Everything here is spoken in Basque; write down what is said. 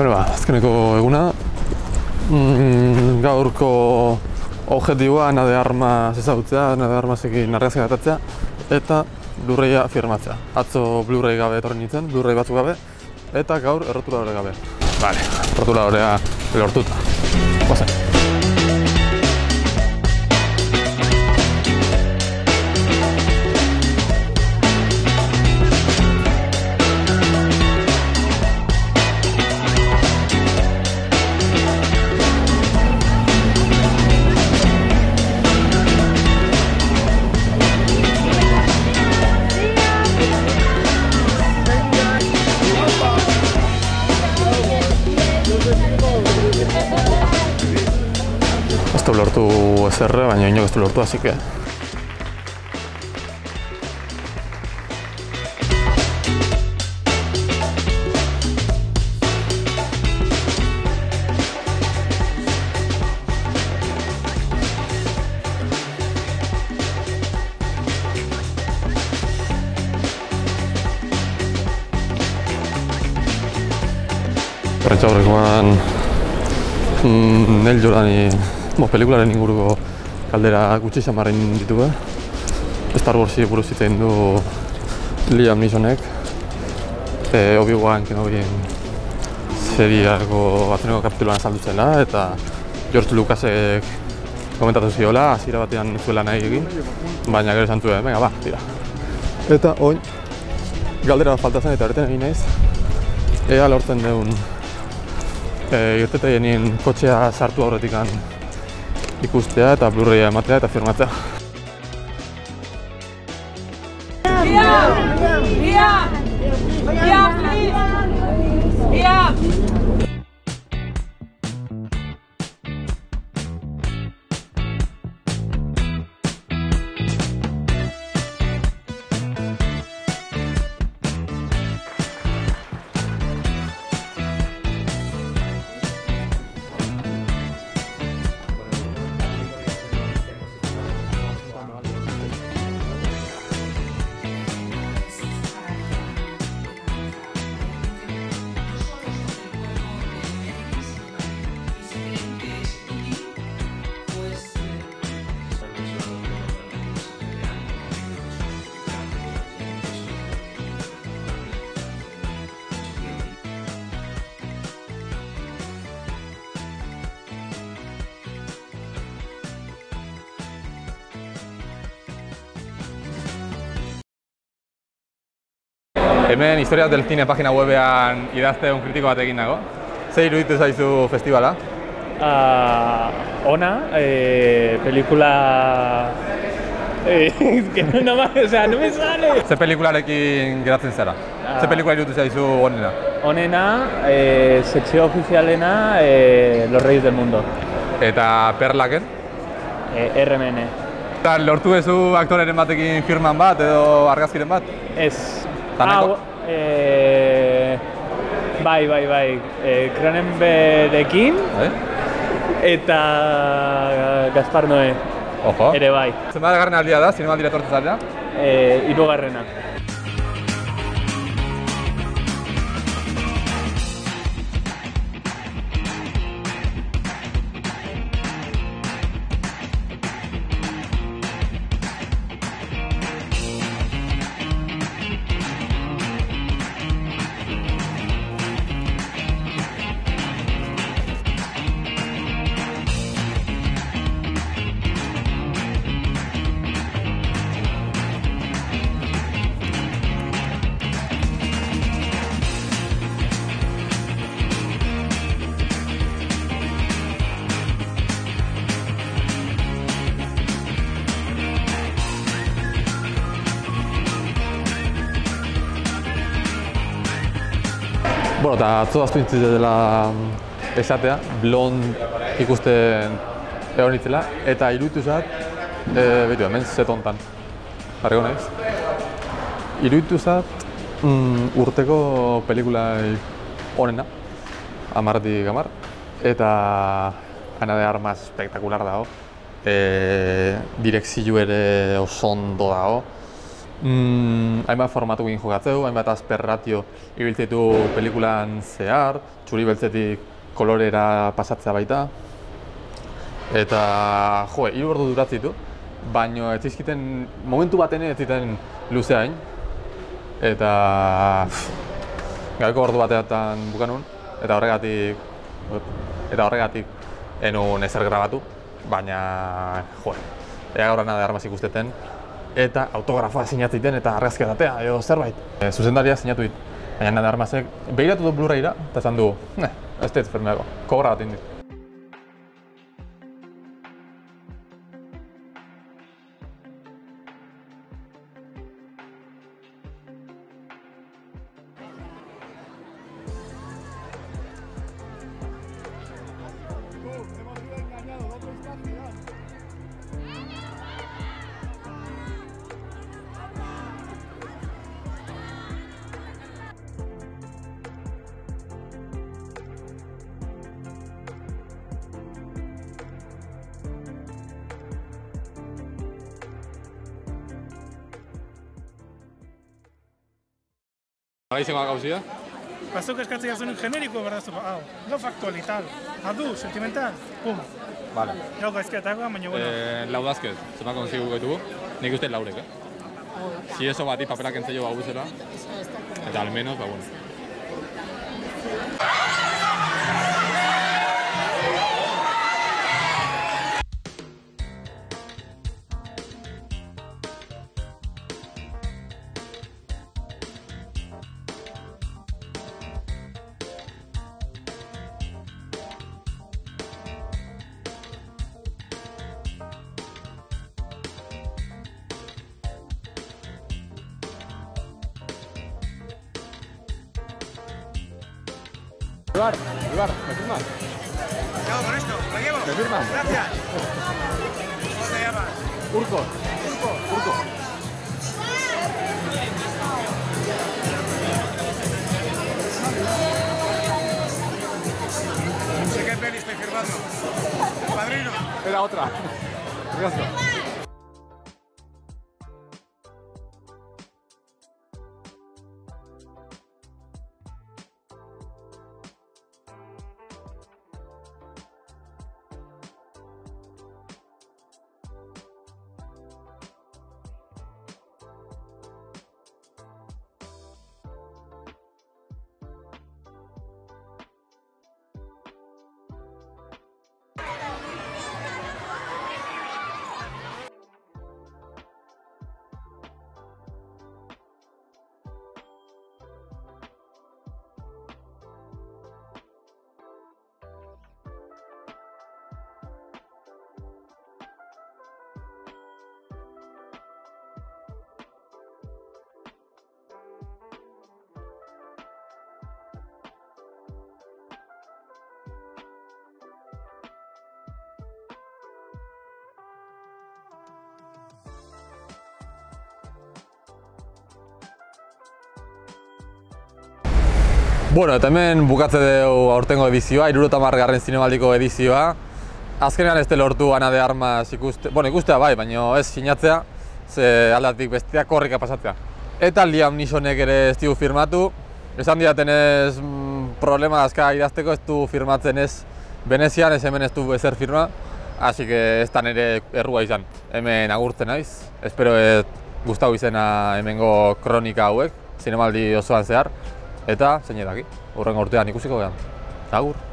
Azkeneko eguna. Gaurko objektiboa Ana de Armas ezagutzea, Ana de Armasekin argazki atatzea eta Blu-raya firmatzea. Atzo Blu-ray gabe etorri nintzen, Blu-ray batzuk gabe, eta gaur errotuladore gabe. Vale, errotuladorea lortuta. Goazen. Ez du lortu ezerre, baina inok ez du lortu, así que... Prentsaurrekoan Neil Jordani pelikularen inguruko kaldera gutxi xamarrin ditu. Star Warsi buruz hitz egin du Liam Neesonek. Obi-Wan Kenobin seriako azkeneko kapituluan azaldu zela eta George Lucasek komentatu ziola, hasiera batean ez zuela nahi egin, baina gero esan zuen, venga, ba, tira. Eta oin, galdera bat falta zen eta horretan egin naiz, ea lortzen deun irteteien kotxea sartu aurretikan ikustea eta Blu-raya ematea eta firmatzea. Hemen Historia del Cine pagina webean idazte un kritiko bat egin nago. Zer iruditu zaizu festivala? Ona, pelikula... que no me sale! Ze pelikularekin geratzen zara? Ze pelikula iruditu zaizu onena? Onena, sekzio ofizialena, Los Reyes del Mundo. Eta Perlaken? RMN. Eta lortu ezu aktoreren batekin firman bat edo argazkiren bat? Ez. Taneko? Bai. Cronenbergekin eta Gaspar Noé. Ojo. Ere bai. Zenbatgarren aldia da, zinemaldira etortzen zarela? 3. Bueno, eta atzo aztu nintzen dela esatea, blond ikusten egon nintzela, eta iruditu zat, behitu hemen zetontan, jarriko naiz. Iruditu zat urteko pelikulai onena, 10-tik 10, eta Ana de Armas spektakular dago. Direkzio ere oso ondo dago. Hainbat formatuekin jokatzeu, hainbat asperratio ibiltzitu pelikulan zehar, txuri beltzetik kolorera pasatzea baita. Eta, 3 ordu duratzitu, baina ez zizkiten, momentu baten ez ziten luzeain. Eta, gabeko ordu batean bukanun, eta horregatik enun ezer grabatu, baina, ea gaur Ana de Armas ikusteten, eta autografoa sinatziten eta argazkiatea edo zerbait. Zuzendaria sinatu dit, baina Ana de Armasek behiratu du Blu-rayra eta esan du, ez dut fermeago, kobra bat indit. Agaizema gauzia? Bazuk eskatzea zuen generiko berdazu, hau, lo factual y tal, adu, sentimental, pum. Vale. Gau gaizkiatakoa, baina bueno. Laudazkez, zema konzigu gaitugu, nik uste laurek, Si eso bati papelak entzello baguzela, eta al menos, bueno. Ibar, ¿me firmas? ¿Qué hago con esto? ¿Me llevo? ¿Me firmas? Gracias. ¿Cómo te llamas? Urco. No sé qué peli estoy firmando. El Padrino. Era otra. Gracias. Bueno, eta hemen bukatze dugu aurtengo edizioa, 70. zinemaldiko edizioa. Azkenean ez lortu Ana de Armas ikustea bai, baina ez sinatzea, ze aldatik bestia korrika pasatzea. Eta Liam Neesonek ere ez digu firmatu. Esan didaten ez problema azka idazteko, ez du firmatzen ez Venezian, ez hemen ez du ezer firma. Así que ez da nire errua izan. Hemen agurtzen naiz. Espero gustatu izena hemengo kronika hauek, zinemaldi osoan zehar. Eta, zein edaki, hurrengo urtean ikusiko gehan. Agur!